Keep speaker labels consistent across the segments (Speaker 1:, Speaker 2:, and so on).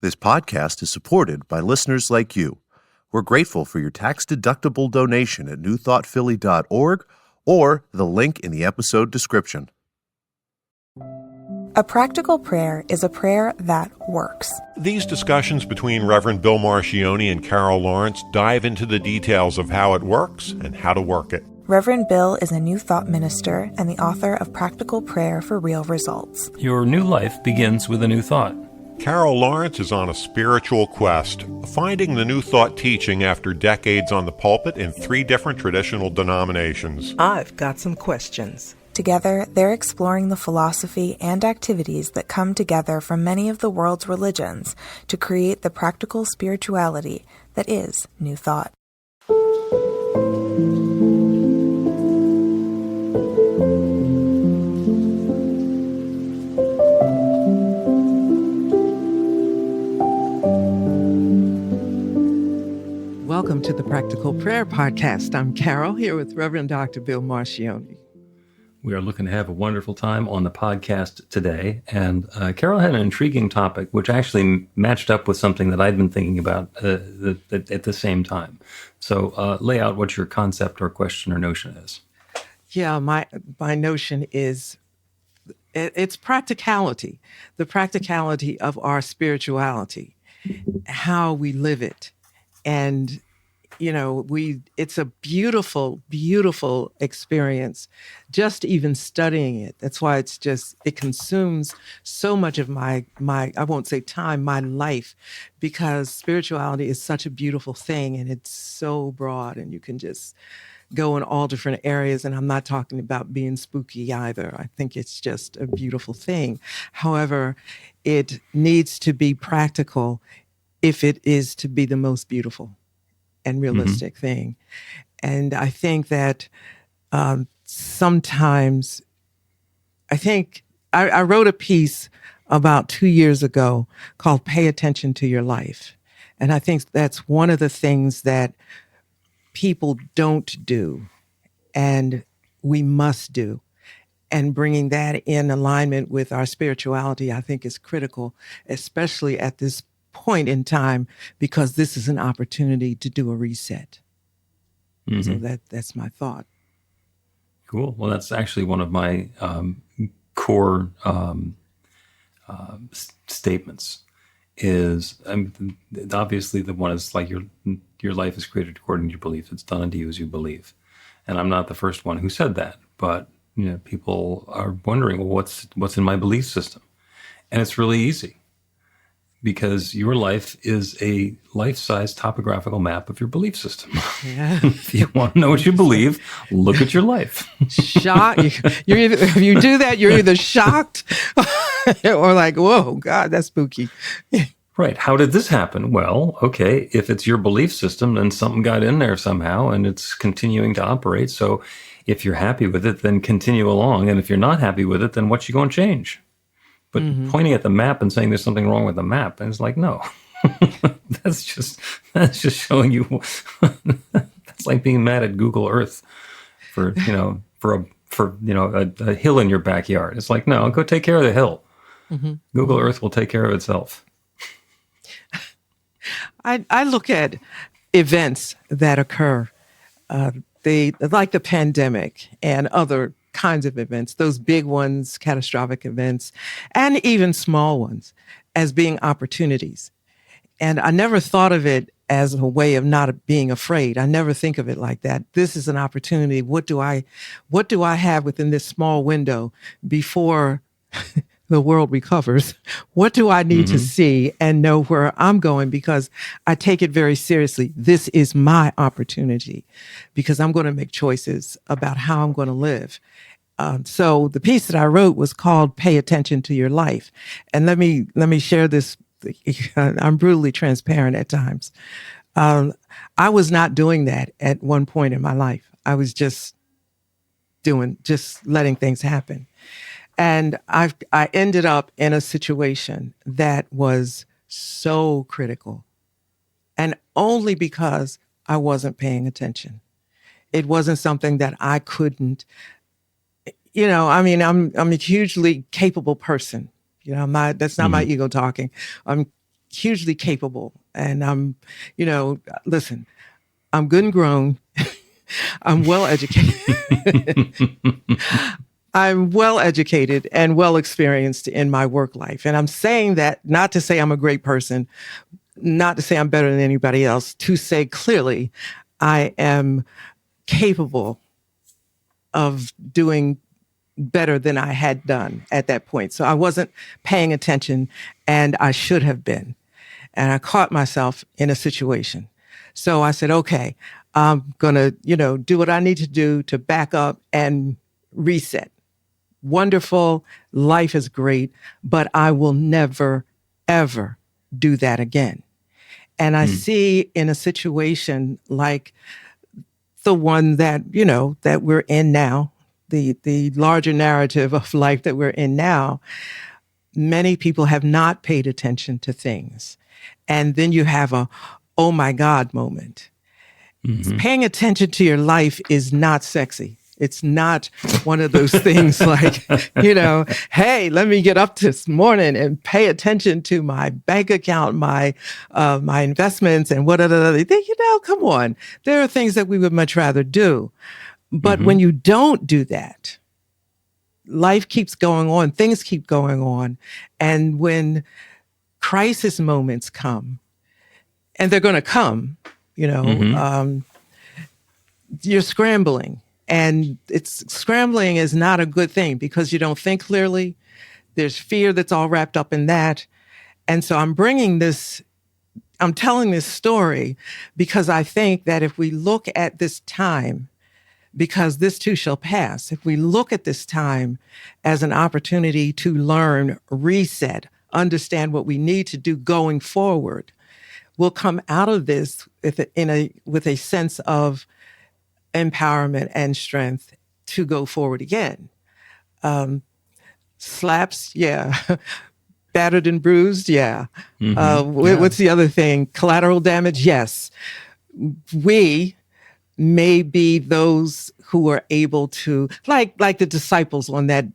Speaker 1: This podcast is supported by listeners like you. We're grateful for your tax-deductible donation at newthoughtphilly.org or the link in the episode description.
Speaker 2: A practical prayer is a prayer that works.
Speaker 3: These discussions between Reverend Bill Marcioni and Carol Lawrence dive into the details of how it works and how to work it.
Speaker 2: Reverend Bill is a New Thought minister and the author of Practical Prayer for Real Results.
Speaker 4: Your new life begins with a new thought.
Speaker 3: Carol Lawrence is on a spiritual quest, finding the New Thought teaching after decades on the pulpit in 3 different traditional denominations.
Speaker 5: I've got some questions.
Speaker 2: Together, they're exploring the philosophy and activities that come together from many of the world's religions to create the practical spirituality that is New Thought.
Speaker 5: Welcome to the Practical Prayer Podcast. I'm Carol, here with Reverend Dr. Bill Marcioni.
Speaker 4: We are looking to have a wonderful time on the podcast today. And Carol had an intriguing topic, which actually matched up with something that I'd been thinking about at the same time. So lay out what your concept or question or notion is.
Speaker 5: Yeah, my notion is it's practicality, the practicality of our spirituality, how we live it. And, you know, it's a beautiful, beautiful experience, just even studying it. That's why it consumes so much of my, I won't say time, my life, because spirituality is such a beautiful thing and it's so broad and you can just go in all different areas. And I'm not talking about being spooky either. I think it's just a beautiful thing. However, it needs to be practical if it is to be the most beautiful and realistic thing. And I think that sometimes, I wrote a piece about 2 years ago called Pay Attention to Your Life. And I think that's one of the things that people don't do and we must do. And bringing that in alignment with our spirituality, I think is critical, especially at this point in time, because this is an opportunity to do a reset. So that's my thought.
Speaker 4: Cool. Well, that's actually one of my core statements is, obviously the one is like your life is created according to your belief. It's done unto you as you believe. And I'm not the first one who said that, but you know, people are wondering, well, what's in my belief system? And it's really easy. Because your life is a life-size topographical map of your belief system.
Speaker 5: Yeah.
Speaker 4: If you want to know what you believe, look at your life.
Speaker 5: Shocked. If you do that, you're either shocked or like, whoa, God, that's spooky.
Speaker 4: Right. How did this happen? Well, okay, if it's your belief system, then something got in there somehow and it's continuing to operate. So if you're happy with it, then continue along. And if you're not happy with it, then what you going to change? But pointing at the map and saying there's something wrong with the map, and it's like, no, that's just showing you. That's like being mad at Google Earth for a hill in your backyard. It's like, no, go take care of the hill. Google Earth will take care of itself.
Speaker 5: I look at events that occur, like the pandemic and other kinds of events, those big ones, catastrophic events, and even small ones, as being opportunities. And I never thought of it as a way of not being afraid. I never think of it like that. This is an opportunity. What do I have within this small window before the world recovers? What do I need to see and know where I'm going? Because I take it very seriously. This is my opportunity because I'm going to make choices about how I'm going to live. So the piece that I wrote was called Pay Attention to Your Life. And let me share this. I'm brutally transparent at times. I was not doing that at one point in my life. I was just letting things happen. And I ended up in a situation that was so critical, and only because I wasn't paying attention. It wasn't something that I couldn't, I'm a hugely capable person. That's not my ego talking. I'm hugely capable. And listen, I'm good and grown. I'm well educated. I'm well educated and well experienced in my work life. And I'm saying that not to say I'm a great person, not to say I'm better than anybody else, to say clearly I am capable of doing better than I had done at that point. So I wasn't paying attention, and I should have been. And I caught myself in a situation. So I said, okay, I'm going to, do what I need to do to back up and reset. Wonderful. Life is great, but I will never, ever do that again. And I see in a situation like the one that, that we're in now, the larger narrative of life that we're in now, many people have not paid attention to things. And then you have a, oh my God moment. Paying attention to your life is not sexy. It's not one of those things like, hey, let me get up this morning and pay attention to my bank account, my investments and come on. There are things that we would much rather do. But when you don't do that, life keeps going on, things keep going on. And when crisis moments come, and they're going to come, you're scrambling. And scrambling is not a good thing because you don't think clearly. There's fear that's all wrapped up in that. And so I'm telling this story because I think that if we look at this time, because this too shall pass, if we look at this time as an opportunity to learn, reset, understand what we need to do going forward, we'll come out of this with a sense of empowerment and strength to go forward again. Slaps, yeah. Battered and bruised, yeah. What's the other thing? Collateral damage, yes. We may be those who are able to, like the disciples on that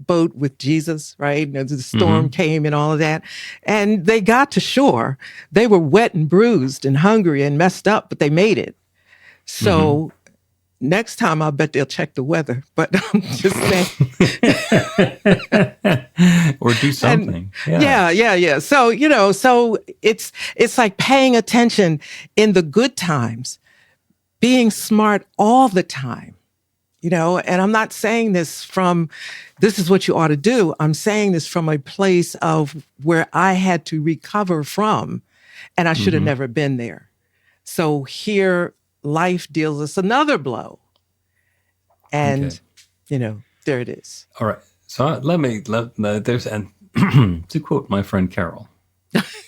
Speaker 5: boat with Jesus, right? The storm came and all of that. And they got to shore. They were wet and bruised and hungry and messed up, but they made it. So next time, I'll bet they'll check the weather, but I'm just saying.
Speaker 4: Or do something.
Speaker 5: Yeah. So, so it's like paying attention in the good times, being smart all the time, and I'm not saying this from, this is what you ought to do. I'm saying this from a place of where I had to recover from, and I should have never been there. So here, life deals us another blow. And, there it is.
Speaker 4: All right. So there's, and to quote my friend Carol,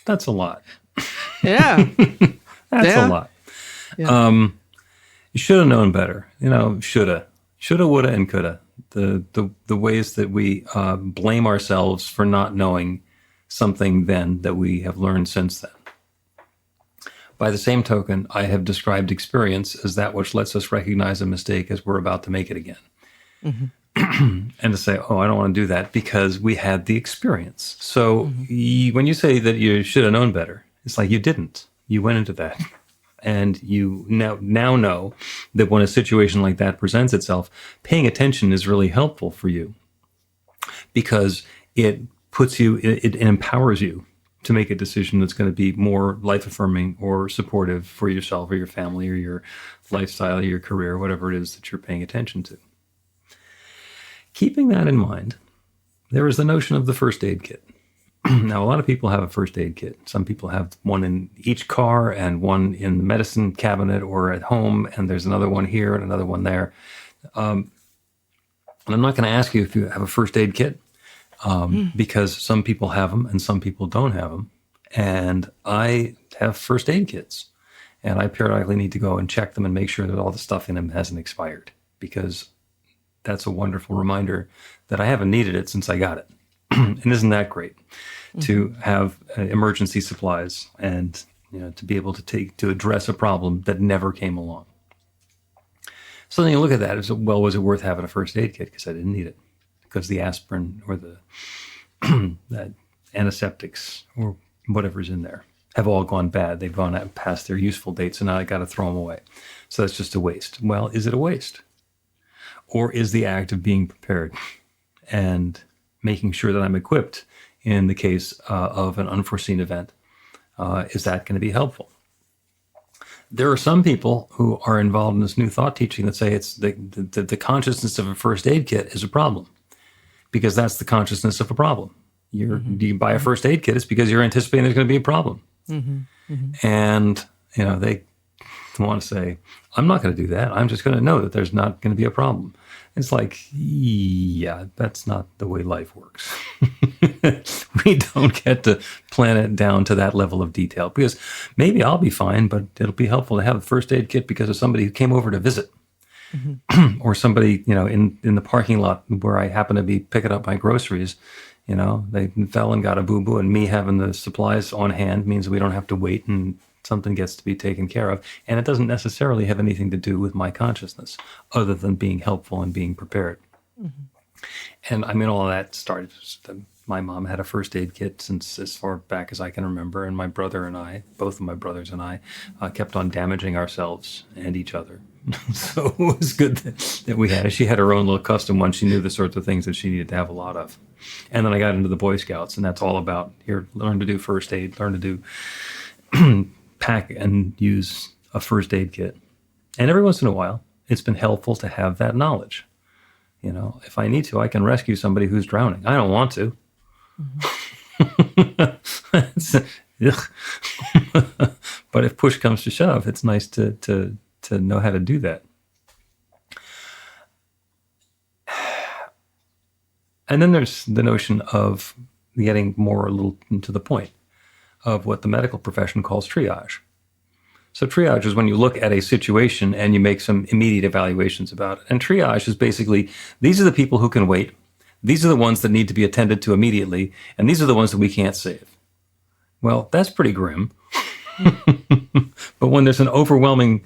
Speaker 4: that's a lot.
Speaker 5: Yeah.
Speaker 4: That's a lot.
Speaker 5: Yeah.
Speaker 4: You should have known better. Shoulda, woulda, and coulda. The ways that we blame ourselves for not knowing something then that we have learned since then. By the same token, I have described experience as that which lets us recognize a mistake as we're about to make it again. And to say, oh, I don't want to do that because we had the experience. So when you say that you should have known better, it's like you didn't. You went into that. And you now know that when a situation like that presents itself, paying attention is really helpful for you because it empowers you to make a decision that's going to be more life-affirming or supportive for yourself or your family or your lifestyle or your career, whatever it is that you're paying attention to. Keeping that in mind, there is the notion of the first aid kit. Now, a lot of people have a first aid kit. Some people have one in each car and one in the medicine cabinet or at home, and there's another one here and another one there. And I'm not going to ask you if you have a first aid kit. Because some people have them and some people don't have them. And I have first aid kits. And I periodically need to go and check them and make sure that all the stuff in them hasn't expired. Because that's a wonderful reminder that I haven't needed it since I got it. And isn't that great? To have emergency supplies and to be able to address a problem that never came along. So then you look at that as, well, was it worth having a first aid kit? Because I didn't need it. Because the aspirin or the that antiseptics or whatever's in there, have all gone bad. They've gone past their useful date, so now I got to throw them away. So that's just a waste. Well, is it a waste? Or is the act of being prepared and making sure that I'm equipped in the case of an unforeseen event, is that going to be helpful? There are some people who are involved in this new thought teaching that say it's the consciousness of a first aid kit is a problem, because that's the consciousness of a problem. You buy a first aid kit, it's because you're anticipating there's going to be a problem. And, they want to say, I'm not going to do that. I'm just going to know that there's not going to be a problem. It's like, yeah, that's not the way life works. We don't get to plan it down to that level of detail, because maybe I'll be fine, but it'll be helpful to have a first aid kit because of somebody who came over to visit. Or somebody, in the parking lot where I happen to be picking up my groceries, they fell and got a boo-boo, and me having the supplies on hand means we don't have to wait and something gets to be taken care of. And it doesn't necessarily have anything to do with my consciousness other than being helpful and being prepared. And all of that started. My mom had a first aid kit since as far back as I can remember. And my brother and I, both of my brothers and I, kept on damaging ourselves and each other. So it was good that we had it. She had her own little custom one. She knew the sorts of things that she needed to have a lot of. And then I got into the Boy Scouts, and that's all about, here, learn to do first aid, learn to do pack and use a first aid kit. And every once in a while, it's been helpful to have that knowledge. If I need to, I can rescue somebody who's drowning. I don't want to. But if push comes to shove, it's nice to know how to do that. And then there's the notion of getting more a little to the point of what the medical profession calls triage. So triage is when you look at a situation and you make some immediate evaluations about it. And triage is basically, these are the people who can wait. These are the ones that need to be attended to immediately. And these are the ones that we can't save. Well, that's pretty grim. But when there's an overwhelming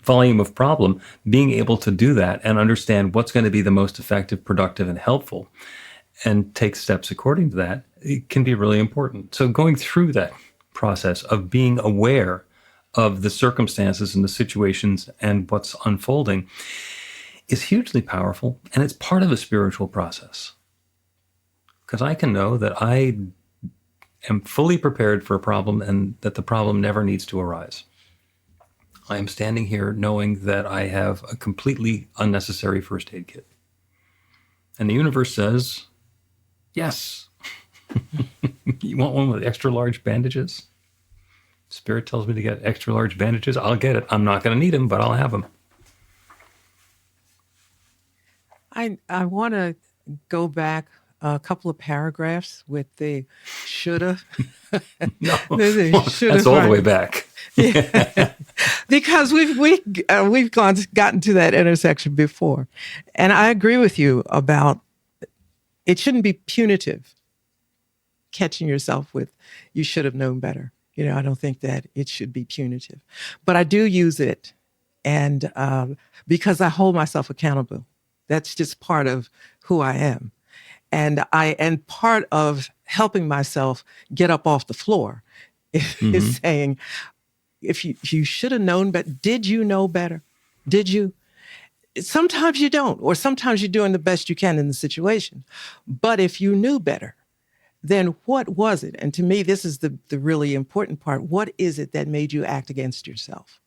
Speaker 4: volume of problem, being able to do that and understand what's going to be the most effective, productive, and helpful, and take steps according to that, it can be really important. So going through that process of being aware of the circumstances and the situations and what's unfolding is hugely powerful, and it's part of a spiritual process. Because I can know that I am fully prepared for a problem and that the problem never needs to arise. I am standing here knowing that I have a completely unnecessary first aid kit. And the universe says, yes. You want one with extra large bandages? Spirit tells me to get extra large bandages. I'll get it. I'm not going to need them, but I'll have them.
Speaker 5: I want to go back a couple of paragraphs with the shoulda.
Speaker 4: No,
Speaker 5: Shoulda
Speaker 4: that's all the way back.
Speaker 5: Yeah. Because we've gotten to that intersection before. And I agree with you about it shouldn't be punitive, catching yourself with, you should have known better. I don't think that it should be punitive. But I do use it, and because I hold myself accountable. That's just part of who I am. And part of helping myself get up off the floor is saying, if you should have known better, did you know better? Did you? Sometimes you don't, or sometimes you're doing the best you can in the situation. But if you knew better, then what was it? And to me, this is the really important part. What is it that made you act against yourself?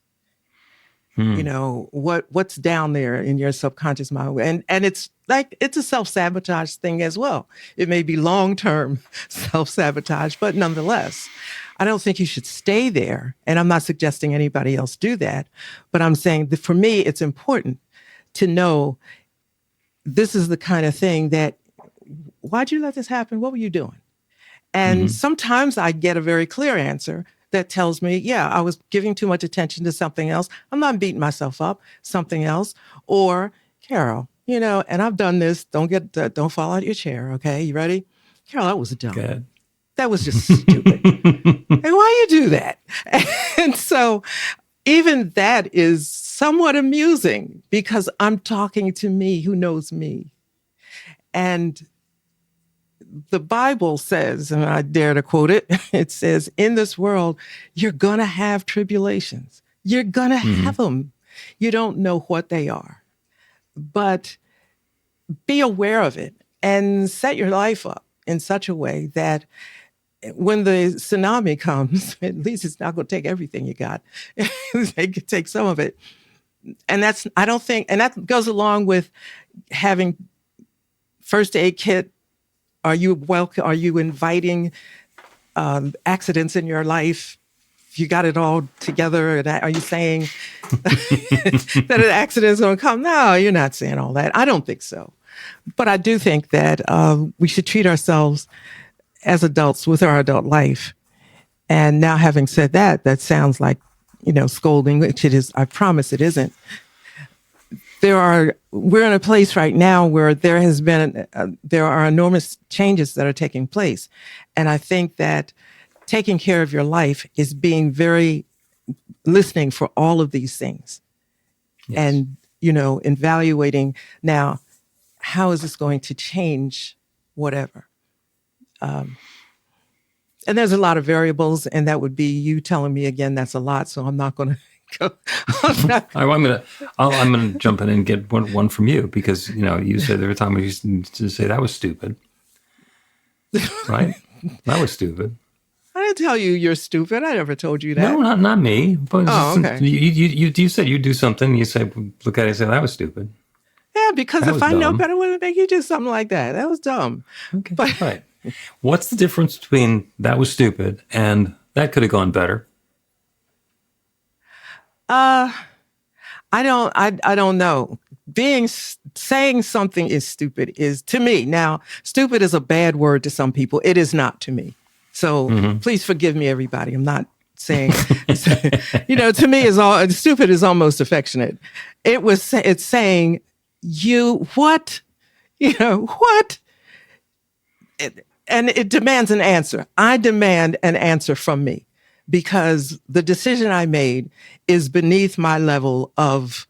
Speaker 5: What's down there in your subconscious mind? And it's like, it's a self-sabotage thing as well. It may be long-term self-sabotage, but nonetheless, I don't think you should stay there. And I'm not suggesting anybody else do that, but I'm saying that for me, it's important to know this is the kind of thing that, why'd you let this happen? What were you doing? And sometimes I get a very clear answer that tells me, yeah, I was giving too much attention to something else. I'm not beating myself up, something else. Or, Carol, and I've done this. Don't fall out your chair. Okay. You ready? Carol, that was dumb.
Speaker 4: Good.
Speaker 5: That was just stupid. And why you do that? And so even that is somewhat amusing because I'm talking to me who knows me. And the Bible says, and I dare to quote it, it says, in this world, you're going to have tribulations. You're going to have them. You don't know what they are, but be aware of it and set your life up in such a way that when the tsunami comes, at least it's not going to take everything you got. They could take some of it. And that goes along with having first aid kit. Are you inviting accidents in your life? You got it all together. Are you saying that an accident is going to come? No, you're not saying all that. I don't think so. But I do think that we should treat ourselves as adults with our adult life. And now, having said that, that sounds like, scolding, which it is. I promise it isn't. We're in a place right now where there are enormous changes that are taking place. And I think that taking care of your life is being listening for all of these things. Yes. And, evaluating now, how is this going to change whatever? And there's a lot of variables, and that would be you telling me again, that's a lot. So I'm not going to go.
Speaker 4: I'm gonna jump in and get one from you, because you said every time we used to say that was stupid, right? That was stupid.
Speaker 5: I didn't tell you you're stupid. I never told you that.
Speaker 4: No, not me. But
Speaker 5: okay.
Speaker 4: You said you do something. You say, look at it and say that was stupid.
Speaker 5: Yeah, because if I know better, I wouldn't make you do something like that. That was dumb.
Speaker 4: Okay, right. What's the difference between that was stupid and that could have gone better?
Speaker 5: I don't know. Saying something is stupid is, to me, now, stupid is a bad word to some people. It is not to me. So please forgive me, everybody. I'm not saying, to me stupid is almost affectionate. It's saying, what? What? And it demands an answer. I demand an answer from me, because the decision I made is beneath my level of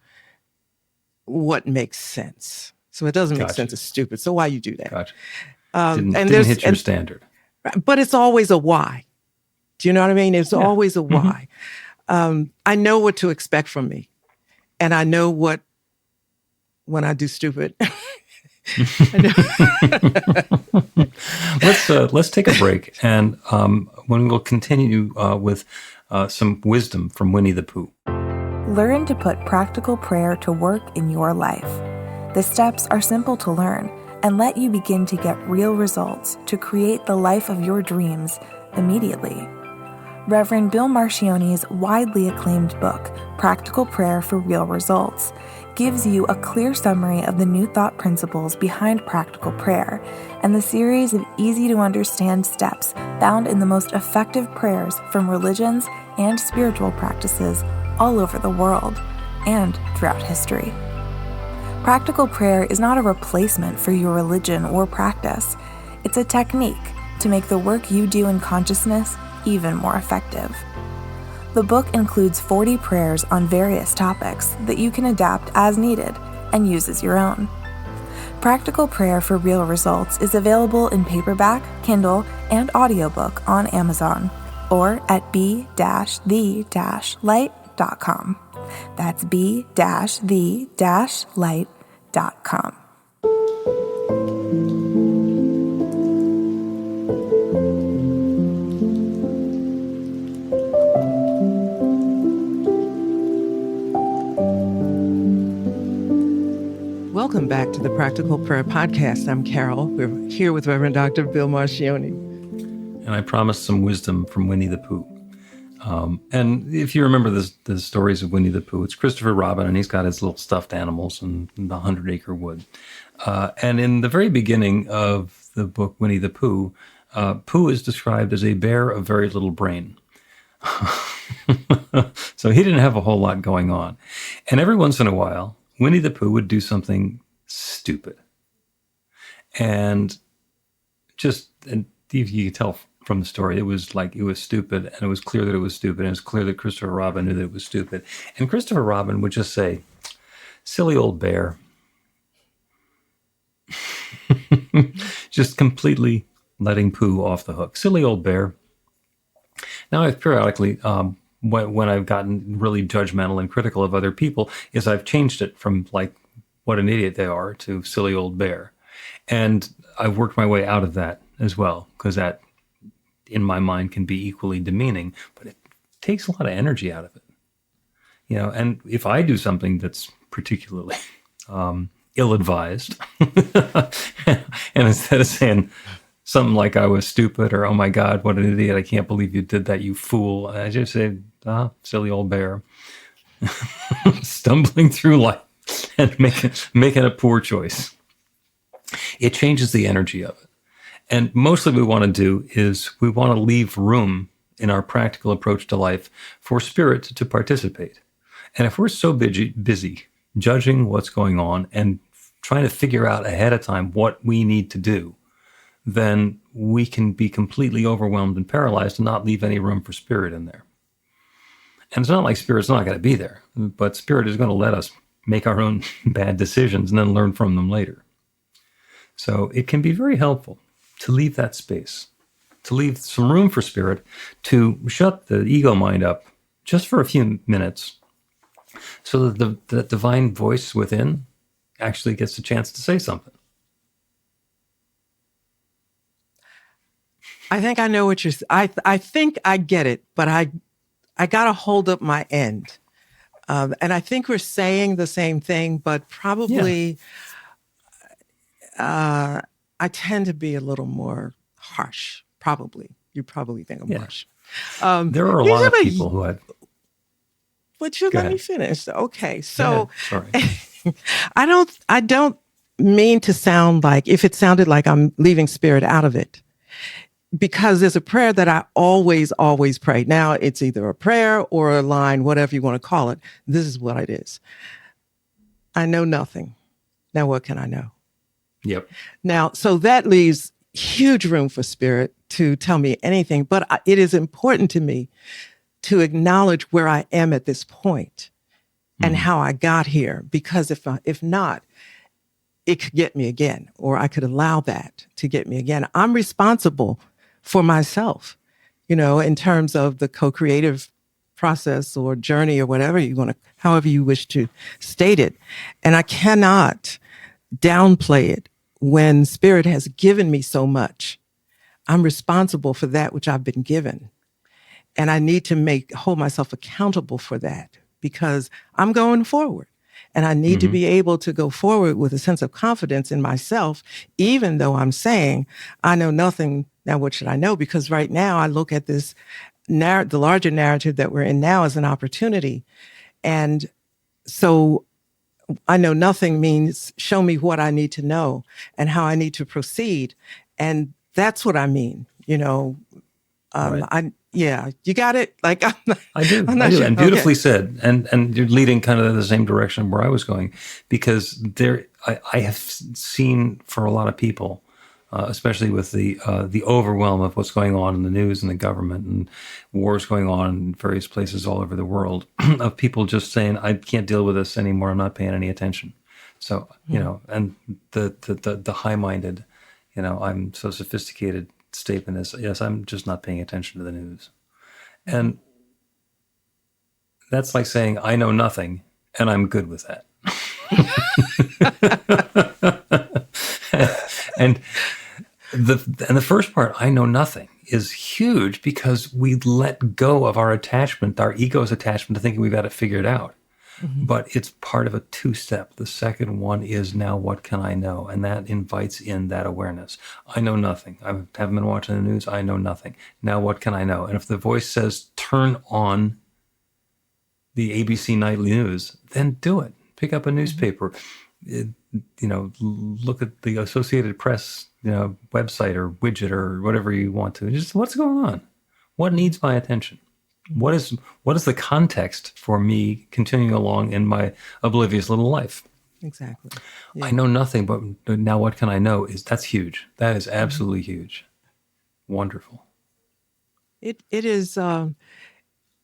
Speaker 5: what makes sense. So it doesn't make sense. It's stupid. So why you do that?
Speaker 4: Gotcha. Didn't hit your standard.
Speaker 5: But it's always a why. Do you know what I mean? It's always a why. I know what to expect from me. And I know when I do stupid.
Speaker 4: Let's take a break, and when we'll continue with some wisdom from Winnie the Pooh.
Speaker 2: Learn to put practical prayer to work in your life. The steps are simple to learn and let you begin to get real results to create the life of your dreams immediately. Reverend Bill Marcione's widely acclaimed book, Practical Prayer for Real Results, gives you a clear summary of the New Thought principles behind practical prayer and the series of easy-to-understand steps found in the most effective prayers from religions and spiritual practices all over the world and throughout history. Practical prayer is not a replacement for your religion or practice. It's a technique to make the work you do in consciousness even more effective. The book includes 40 prayers on various topics that you can adapt as needed and use as your own. Practical Prayer for Real Results is available in paperback, Kindle, and audiobook on Amazon or at b-the-light.com. That's b-the-light.com.
Speaker 5: Welcome back to the Practical Prayer Podcast. I'm Carol. We're here with Reverend Dr. Bill Marcione.
Speaker 4: And I promised some wisdom from Winnie the Pooh. And if you remember the stories of Winnie the Pooh, it's Christopher Robin, and he's got his little stuffed animals in the 100-acre wood. And in the very beginning of the book Winnie the Pooh, Pooh is described as a bear of very little brain. So he didn't have a whole lot going on. And every once in a while, Winnie the Pooh would do something stupid. And you could tell from the story, it was stupid, and it was clear that it was stupid, and it was clear that Christopher Robin knew that it was stupid. And Christopher Robin would just say, "Silly old bear." Just completely letting poo off the hook. Silly old bear. Now, I've periodically, when I've gotten really judgmental and critical of other people, is I've changed it from like what an idiot they are to silly old bear. And I've worked my way out of that as well, because that, in my mind, can be equally demeaning, but it takes a lot of energy out of it. And if I do something that's particularly ill-advised, and instead of saying something like I was stupid or, oh my God, what an idiot, I can't believe you did that, you fool, I just say, silly old bear, stumbling through life and making a poor choice. It changes the energy of it. And mostly what we want to do is we want to leave room in our practical approach to life for spirit to participate. And if we're so busy judging what's going on and trying to figure out ahead of time what we need to do, then we can be completely overwhelmed and paralyzed and not leave any room for spirit in there. And it's not like spirit's not going to be there, but spirit is going to let us make our own bad decisions and then learn from them later. So it can be very helpful to leave that space, to leave some room for spirit, to shut the ego mind up just for a few minutes so that the divine voice within actually gets a chance to say something.
Speaker 5: I think I know what you're. I think I get it, but I got to hold up my end, and I think we're saying the same thing, but probably I tend to be a little more harsh. Probably you probably think I'm harsh.
Speaker 4: There are a lot of people who had.
Speaker 5: But you let me finish. Okay, so
Speaker 4: sorry,
Speaker 5: I don't mean to sound like, if it sounded like I'm leaving spirit out of it, because there's a prayer that I always pray. Now it's either a prayer or a line, whatever you want to call it. This is what it is. I know nothing. Now what can I know?
Speaker 4: Yep.
Speaker 5: Now, so that leaves huge room for spirit to tell me anything, but it is important to me to acknowledge where I am at this point and how I got here, because if not, it could get me again, or I could allow that to get me again. I'm responsible for myself, in terms of the co-creative process or journey or whatever however you wish to state it. And I cannot downplay it when spirit has given me so much. I'm responsible for that which I've been given. And I need to hold myself accountable for that, because I'm going forward. And I need to be able to go forward with a sense of confidence in myself, even though I'm saying, I know nothing. Now, what should I know? Because right now I look at this, the larger narrative that we're in now as an opportunity. And so I know nothing means show me what I need to know and how I need to proceed. And that's what I mean,
Speaker 4: Right.
Speaker 5: You got it. Like
Speaker 4: I do,
Speaker 5: sure.
Speaker 4: And beautifully said. And you're leading kind of in the same direction where I was going, because I have seen for a lot of people, especially with the overwhelm of what's going on in the news and the government and wars going on in various places all over the world, of people just saying, I can't deal with this anymore. I'm not paying any attention. So, and the high-minded, I'm so sophisticated statement is, yes, I'm just not paying attention to the news. And that's like saying, I know nothing, and I'm good with that. and the first part, I know nothing, is huge, because we let go of our attachment, our ego's attachment to thinking we've got it figured out. But it's part of a two-step. The second one is, now what can I know? And that invites in that awareness. I know nothing. I haven't been watching the news. I know nothing. Now what can I know? And if the voice says, turn on the ABC Nightly News, then do it. Pick up a newspaper. Look at the Associated Press, website or widget or whatever you want to. Just, what's going on? What needs my attention? What is the context for me continuing along in my oblivious little life?
Speaker 5: Exactly. Yeah.
Speaker 4: I know nothing, but now what can I know? That's huge. That is absolutely huge. Wonderful.
Speaker 5: It is.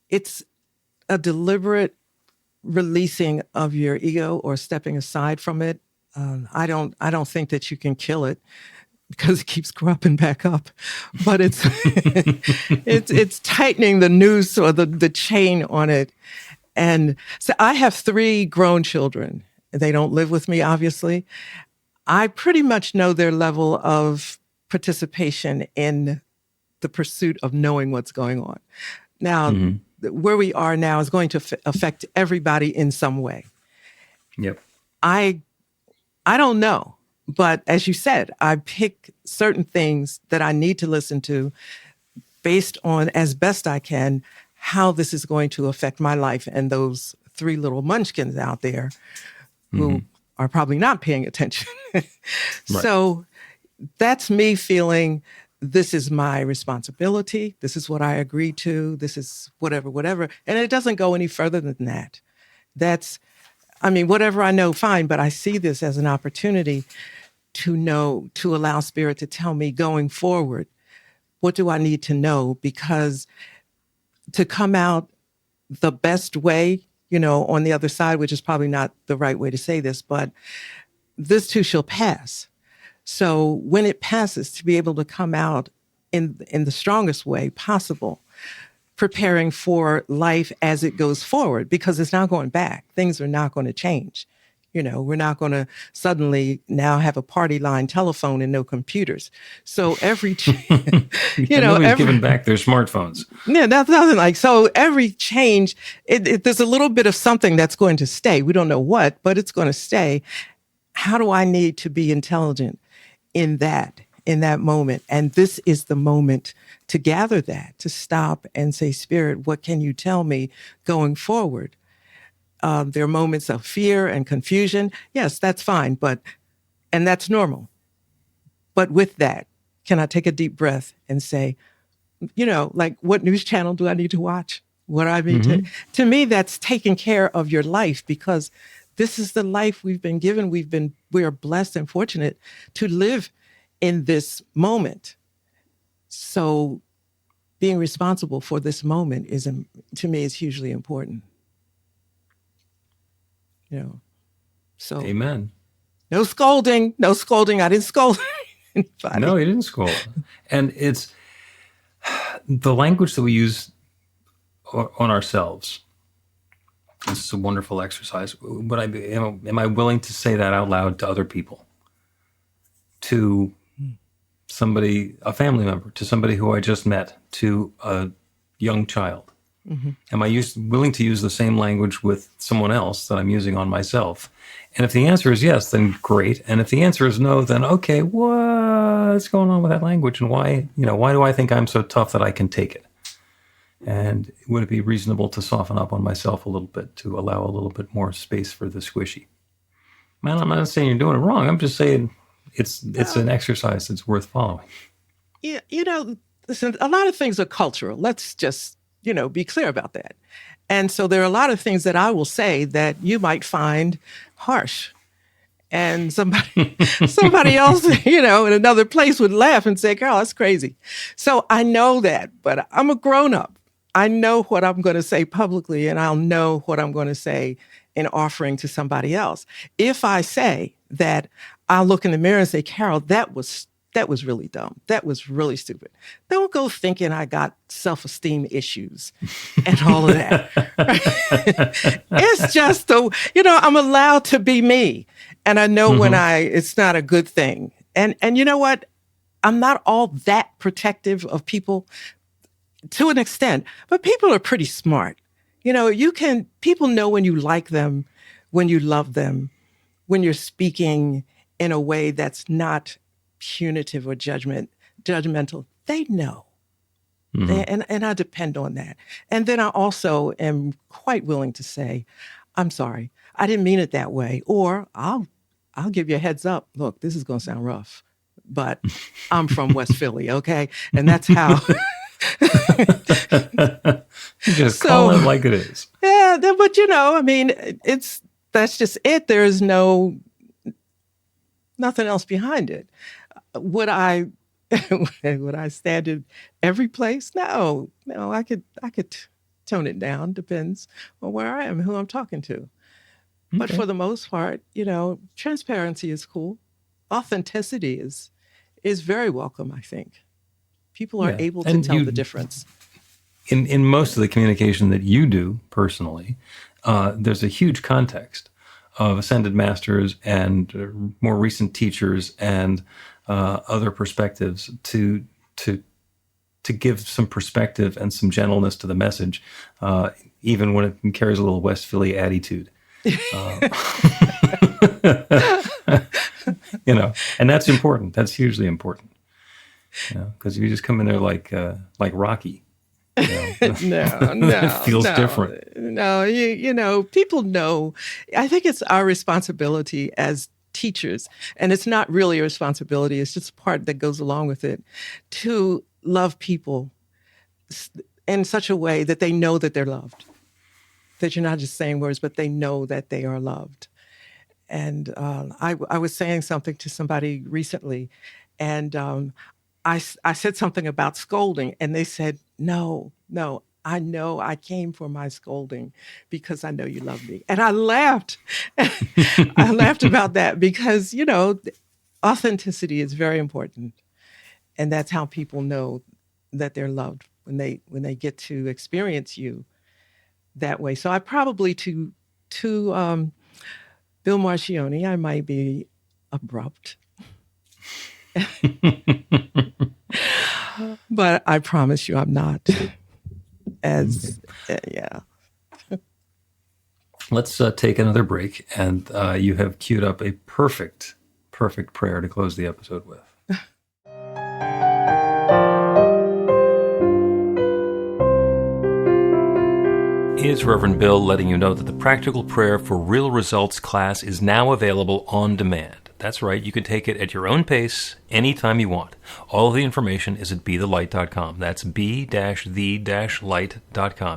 Speaker 5: It's a deliberate releasing of your ego or stepping aside from it. I don't think that you can kill it, because it keeps cropping back up, but it's it's tightening the noose or the chain on it. And so I have 3 grown children. They don't live with me, obviously. I pretty much know their level of participation in the pursuit of knowing what's going on. Now, where we are now is going to affect everybody in some way.
Speaker 4: Yep.
Speaker 5: I don't know, but as you said, I pick certain things that I need to listen to based on, as best I can, how this is going to affect my life and those 3 little munchkins out there who are probably not paying attention. So that's me feeling this is my responsibility. This is what I agreed to. This is whatever. And it doesn't go any further than that. Whatever I know, fine, but I see this as an opportunity to know, to allow Spirit to tell me going forward, what do I need to know? Because to come out the best way, on the other side, which is probably not the right way to say this, but this too shall pass. So when it passes, to be able to come out in the strongest way possible, preparing for life as it goes forward, because it's not going back. Things are not going to change. We're not going to suddenly now have a party line telephone and no computers. So every,
Speaker 4: nobody's giving back their smartphones.
Speaker 5: Yeah, that's nothing like, so every change, there's a little bit of something that's going to stay. We don't know what, but it's going to stay. How do I need to be intelligent in that moment? And this is the moment to gather that, to stop and say, Spirit, what can you tell me going forward? There are moments of fear and confusion. Yes, that's fine, and that's normal. But with that, can I take a deep breath and say, like, what news channel do I need to watch? What I mean to me, that's taking care of your life, because this is the life we've been given. We are blessed and fortunate to live in this moment. So being responsible for this moment to me, is hugely important. So
Speaker 4: Amen.
Speaker 5: No scolding. I didn't scold anybody.
Speaker 4: No, you didn't scold. And it's the language that we use on ourselves. This is a wonderful exercise. But am I willing to say that out loud to other people? To somebody, a family member, to somebody who I just met, to a young child? Am I willing to use the same language with someone else that I'm using on myself? And if the answer is yes, then great. And if the answer is no, then okay, what's going on with that language? And why do I think I'm so tough that I can take it? And would it be reasonable to soften up on myself a little bit, to allow a little bit more space for the squishy? Man, I'm not saying you're doing it wrong. I'm just saying it's an exercise that's worth following.
Speaker 5: Yeah, listen, a lot of things are cultural. Let's just be clear about that. And so there are a lot of things that I will say that you might find harsh. And somebody else, in another place would laugh and say, girl, that's crazy. So I know that, but I'm a grown up. I know what I'm going to say publicly, and I'll know what I'm going to say in offering to somebody else. If I say that, I'll look in the mirror and say, Carol, that was really dumb. That was really stupid. Don't go thinking I got self-esteem issues and all of that. It's just I'm allowed to be me. And I know when it's not a good thing. And you know what? I'm not all that protective of people to an extent, but people are pretty smart. People know when you like them, when you love them, when you're speaking in a way that's not punitive or judgmental. They know. And I depend on that. And then I also am quite willing to say, I'm sorry, I didn't mean it that way. Or I'll give you a heads up. Look, this is going to sound rough, but I'm from West Philly, okay? And that's how.
Speaker 4: Just call it like it is.
Speaker 5: Yeah, but that's just it. There is nothing else behind it. Would I stand in every place? No. I could tone it down. Depends on where I am and who I'm talking to. Okay. But for the most part, transparency is cool. Authenticity is is very welcome, I think. People are
Speaker 4: Yeah.
Speaker 5: able to
Speaker 4: And
Speaker 5: tell the difference.
Speaker 4: In most of the communication that you do personally, there's a huge context of ascended masters and more recent teachers and other perspectives to give some perspective and some gentleness to the message, even when it carries a little West Philly attitude. And that's important. That's hugely important. Because if you just come in there like Rocky,
Speaker 5: No,
Speaker 4: it feels different.
Speaker 5: No, people know. I think it's our responsibility as teachers, and it's not really a responsibility, it's just a part that goes along with it, to love people in such a way that they know that they're loved, that you're not just saying words, but they know that they are loved. And I was saying something to somebody recently, and I said something about scolding, and they said, no, I know I came for my scolding because I know you love me. And I laughed. I laughed about that because, authenticity is very important. And that's how people know that they're loved, when they get to experience you that way. So I probably to Bill Marcioni, I might be abrupt. But I promise you I'm not. Yeah.
Speaker 4: Let's take another break, and you have queued up a perfect prayer to close the episode with. It's Reverend Bill letting you know that the Practical Prayer for Real Results class is now available on demand. That's right, you can take it at your own pace, anytime you want. All of the information is at bethelight.com. That's b-the-light.com.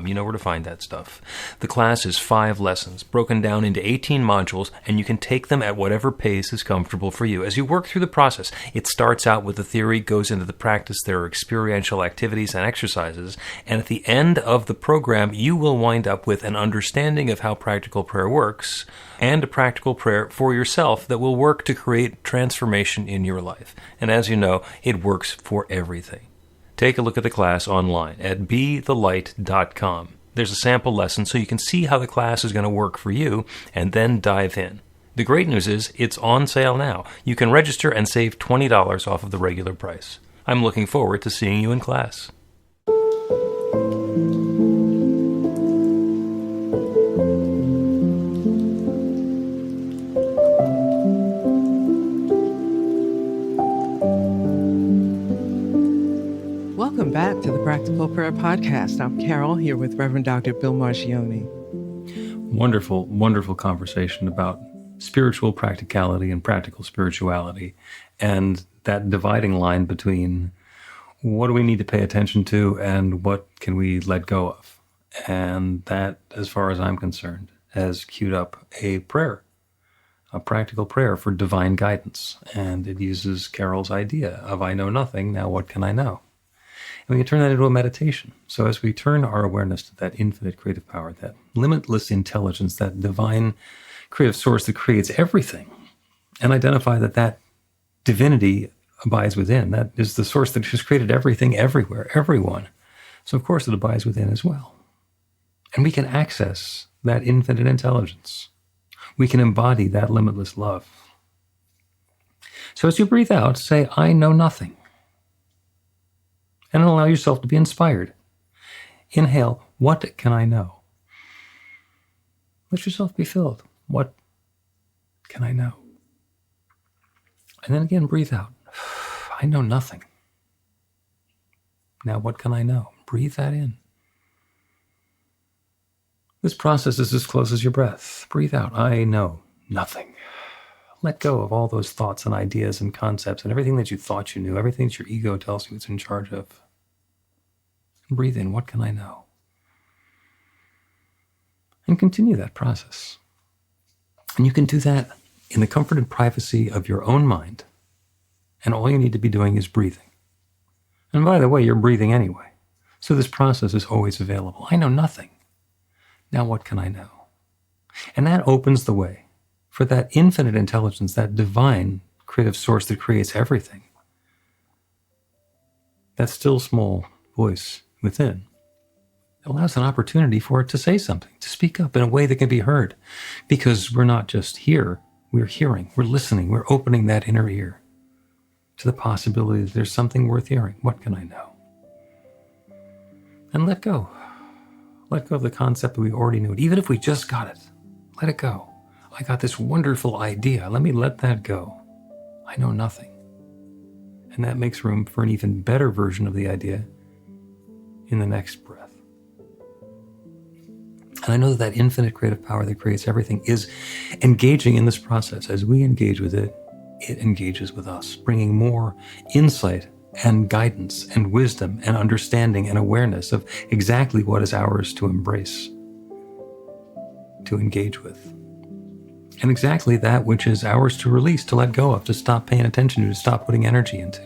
Speaker 4: You know where to find that stuff. The class is 5 lessons, broken down into 18 modules, and you can take them at whatever pace is comfortable for you. As you work through the process, it starts out with the theory, goes into the practice, there are experiential activities and exercises, and at the end of the program, you will wind up with an understanding of how practical prayer works, and a practical prayer for yourself that will work to create transformation in your life. And as you know, it works for everything. Take a look at the class online at bethelight.com. There's a sample lesson so you can see how the class is going to work for you, and then dive in. The great news is it's on sale now. You can register and save $20 off of the regular price. I'm looking forward to seeing you in class.
Speaker 5: Welcome back to the Practical Prayer Podcast. I'm Carol, here with Reverend Dr. Bill Marcioni.
Speaker 4: Wonderful, wonderful conversation about spiritual practicality and practical spirituality, and that dividing line between what do we need to pay attention to and what can we let go of. And that, as far as I'm concerned, has queued up a prayer, a practical prayer for divine guidance. And it uses Carol's idea of I know nothing, now what can I know? And we can turn that into a meditation. So as we turn our awareness to that infinite creative power, that limitless intelligence, that divine creative source that creates everything, and identify that that divinity abides within, that is the source that has created everything, everywhere, everyone. So of course it abides within as well. And we can access that infinite intelligence. We can embody that limitless love. So as you breathe out, say, I know nothing. And allow yourself to be inspired. Inhale, what can I know? Let yourself be filled. What can I know? And then again, breathe out. I know nothing. Now what can I know? Breathe that in. This process is as close as your breath. Breathe out. I know nothing. Let go of all those thoughts and ideas and concepts and everything that you thought you knew, everything that your ego tells you it's in charge of. Breathe in, what can I know? And continue that process. And you can do that in the comfort and privacy of your own mind. And all you need to be doing is breathing. And by the way, you're breathing anyway. So this process is always available. I know nothing. Now what can I know? And that opens the way for that infinite intelligence, that divine creative source that creates everything, that still small voice within allows an opportunity for it to say something, to speak up in a way that can be heard. Because we're not just here, we're hearing, we're listening, we're opening that inner ear to the possibility that there's something worth hearing. What can I know? And let go. Let go of the concept that we already knew it. Even if we just got it, let it go. I got this wonderful idea. Let me let that go. I know nothing. And that makes room for an even better version of the idea in the next breath. And I know that infinite creative power that creates everything is engaging in this process. As we engage with it, it engages with us, bringing more insight and guidance and wisdom and understanding and awareness of exactly what is ours to embrace, to engage with. And exactly that which is ours to release, to let go of, to stop paying attention to stop putting energy into.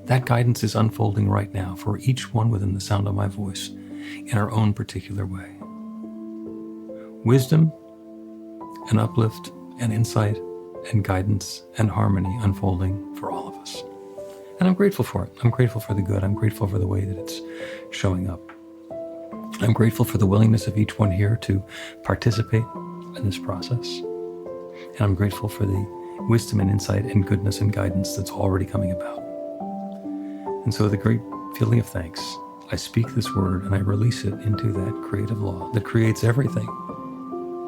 Speaker 4: That guidance is unfolding right now for each one within the sound of my voice in our own particular way. Wisdom and uplift and insight and guidance and harmony unfolding for all of us. And I'm grateful for it. I'm grateful for the good. I'm grateful for the way that it's showing up. I'm grateful for the willingness of each one here to participate in this process. And I'm grateful for the wisdom and insight and goodness and guidance that's already coming about. And so with a great feeling of thanks, I speak this word and I release it into that creative law that creates everything.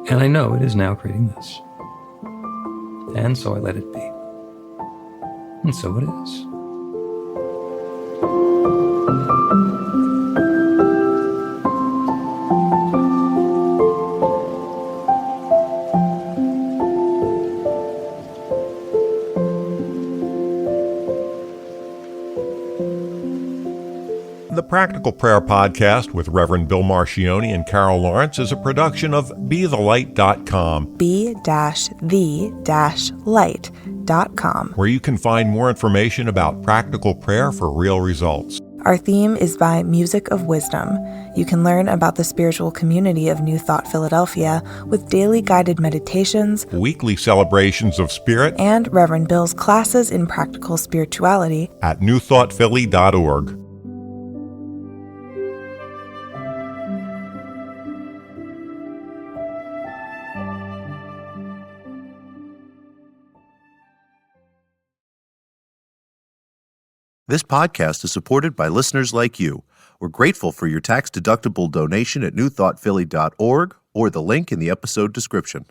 Speaker 4: And I know it is now creating this. And so I let it be. And so it is.
Speaker 3: The Practical Prayer Podcast with Reverend Bill Marcioni and Carol Lawrence is a production of BeTheLight.com.
Speaker 2: be-the-light.com.
Speaker 3: where you can find more information about practical prayer for real results.
Speaker 2: Our theme is by Music of Wisdom. You can learn about the spiritual community of New Thought Philadelphia with daily guided meditations,
Speaker 3: Weekly celebrations of spirit
Speaker 2: and Reverend Bill's classes in practical spirituality
Speaker 3: at newthoughtphilly.org.
Speaker 1: This podcast is supported by listeners like you. We're grateful for your tax-deductible donation at newthoughtphilly.org or the link in the episode description.